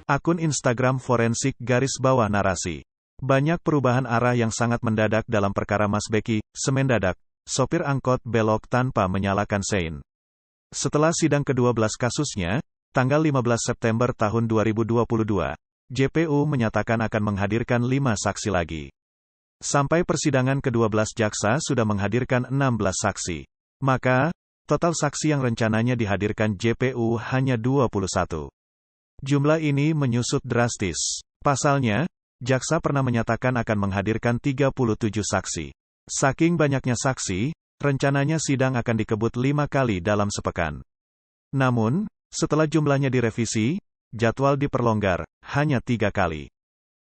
Akun Instagram forensik_narasi. Banyak perubahan arah yang sangat mendadak dalam perkara Mas Beki, semendadak, sopir angkot belok tanpa menyalakan sein. Setelah sidang ke-12 kasusnya, tanggal 15 September tahun 2022, JPU menyatakan akan menghadirkan 5 saksi lagi. Sampai persidangan ke-12 jaksa sudah menghadirkan 16 saksi. Maka, total saksi yang rencananya dihadirkan JPU hanya 21. Jumlah ini menyusut drastis. Pasalnya, jaksa pernah menyatakan akan menghadirkan 37 saksi. Saking banyaknya saksi, rencananya sidang akan dikebut 5 kali dalam sepekan. Namun, setelah jumlahnya direvisi, jadwal diperlonggar, hanya 3 kali.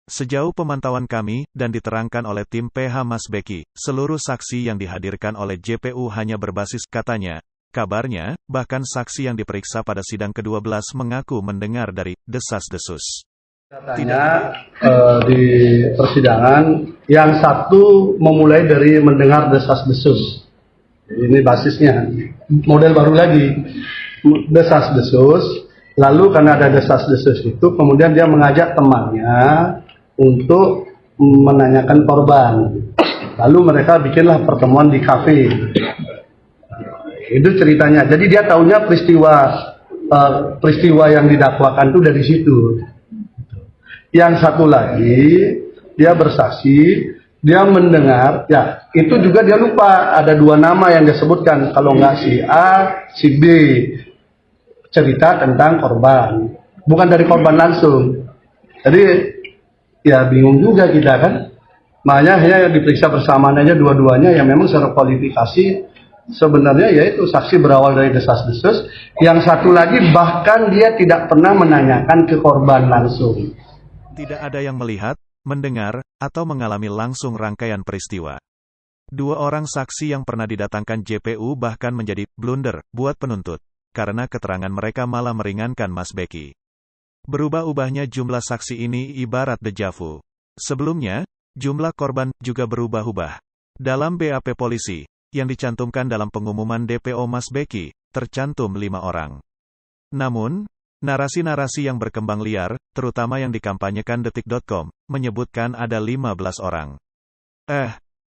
Sejauh pemantauan kami, dan diterangkan oleh tim PH Mas Beki, seluruh saksi yang dihadirkan oleh JPU hanya berbasis katanya. Kabarnya, bahkan saksi yang diperiksa pada sidang ke-12 mengaku mendengar dari desas-desus. Katanya di persidangan, yang satu memulai dari mendengar desas-desus. Ini basisnya, model baru lagi, desas-desus. Lalu karena ada desas-desus itu, kemudian dia mengajak temannya untuk menanyakan korban. Lalu mereka bikinlah pertemuan di kafe. Itu ceritanya. Jadi dia tahunya peristiwa yang didakwakan itu dari situ. Yang satu lagi, dia bersaksi, dia mendengar, ya itu juga dia lupa ada 2 nama yang disebutkan. Kalau nggak si A, si B. Cerita tentang korban, bukan dari korban langsung. Jadi ya bingung juga kita kan. Makanya hanya diperiksa bersamaan aja dua-duanya, yang memang secara kualifikasi sebenarnya yaitu saksi berawal dari desas-desus. Yang satu lagi bahkan dia tidak pernah menanyakan ke korban langsung. Tidak ada yang melihat, mendengar, atau mengalami langsung rangkaian peristiwa. 2 orang saksi yang pernah didatangkan JPU bahkan menjadi blunder buat penuntut, karena keterangan mereka malah meringankan Mas Beki. Berubah-ubahnya jumlah saksi ini ibarat dejavu. Sebelumnya, jumlah korban juga berubah-ubah. Dalam BAP polisi, yang dicantumkan dalam pengumuman DPO Mas Beki, tercantum 5 orang. Namun, narasi-narasi yang berkembang liar, terutama yang dikampanyekan detik.com, menyebutkan ada 15 orang.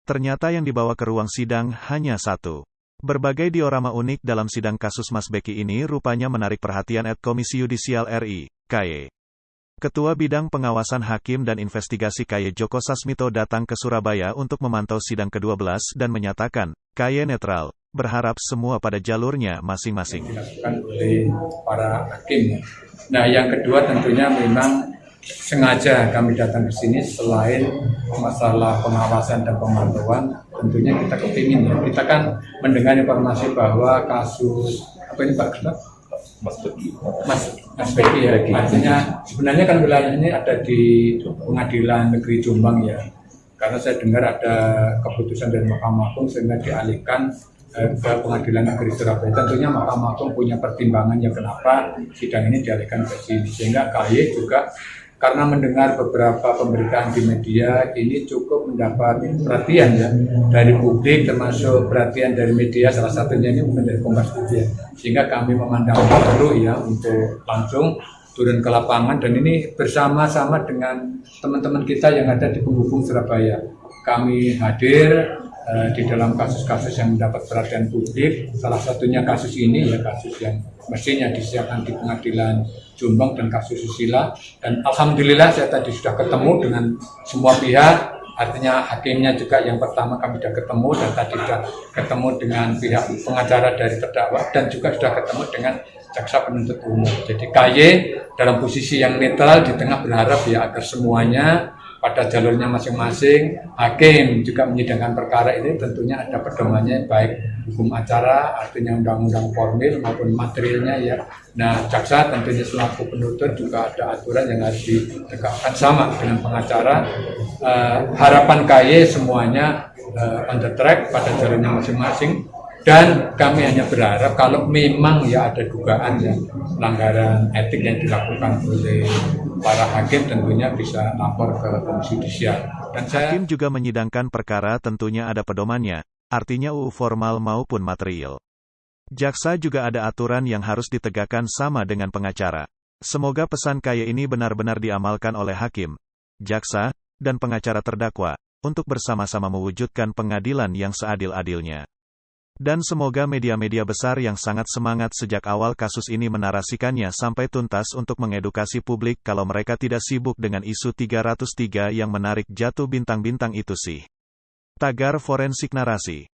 Ternyata yang dibawa ke ruang sidang hanya 1. Berbagai diorama unik dalam sidang kasus Mas Beki ini rupanya menarik perhatian Komisi Yudisial RI, KY. Ketua Bidang Pengawasan Hakim dan Investigasi KY Joko Sasmito datang ke Surabaya untuk memantau sidang ke-12 dan menyatakan, KY netral, berharap semua pada jalurnya masing-masing. Dilakukan oleh para hakim. Nah, yang kedua tentunya memang sengaja kami datang ke sini selain masalah pengawasan dan pemantauan, tentunya kita kepingin ya. Kita kan mendengar informasi bahwa kasus apa ini Pak Ketua? Mas Beki ya. Artinya sebenarnya kan wilayah ini ada di Pengadilan Negeri Jombang ya. Karena saya dengar ada keputusan dari Mahkamah Agung sehingga dialihkan ke Pengadilan Negeri Surabaya. Tentunya Mahkamah Agung punya pertimbangan ya kenapa sidang ini dialihkan ke sini. Sehingga KY juga karena mendengar beberapa pemberitaan di media ini cukup mendapat perhatian ya dari publik, termasuk perhatian dari media, salah satunya ini mungkin dari Kompas TV ya. Sehingga kami memandang perlu ya untuk langsung turun ke lapangan, dan ini bersama-sama dengan teman-teman kita yang ada di penghubung Surabaya. Kami hadir di dalam kasus-kasus yang mendapat perhatian publik, salah satunya kasus ini ya, kasus yang mestinya disiapkan di Pengadilan Jombang dan kasus susila. Dan alhamdulillah saya tadi sudah ketemu dengan semua pihak, artinya hakimnya juga yang pertama kami sudah ketemu, dan tadi sudah ketemu dengan pihak pengacara dari terdakwa, dan juga sudah ketemu dengan jaksa penuntut umum. Jadi KY dalam posisi yang netral di tengah berharap ya agar semuanya pada jalurnya masing-masing. Hakim juga menyidangkan perkara ini tentunya ada pedomannya, baik hukum acara, artinya undang-undang formil maupun materialnya ya. Nah, jaksa tentunya selaku penuntut juga ada aturan yang harus ditegakkan sama dengan pengacara. Harapan KY semuanya on the track pada jalurnya masing-masing. Dan kami hanya berharap kalau memang ya ada dugaan ya pelanggaran etik yang dilakukan oleh para hakim, tentunya bisa lapor ke Komisi Yudisial. Dan Hakim juga menyidangkan perkara tentunya ada pedomannya, artinya UU formal maupun material. Jaksa juga ada aturan yang harus ditegakkan sama dengan pengacara. Semoga pesan kaya ini benar-benar diamalkan oleh hakim, jaksa, dan pengacara terdakwa, untuk bersama-sama mewujudkan pengadilan yang seadil-adilnya. Dan semoga media-media besar yang sangat semangat sejak awal kasus ini menarasikannya sampai tuntas untuk mengedukasi publik kalau mereka tidak sibuk dengan isu 303 yang menarik jatuh bintang-bintang itu sih. Tagar Forensik Narasi.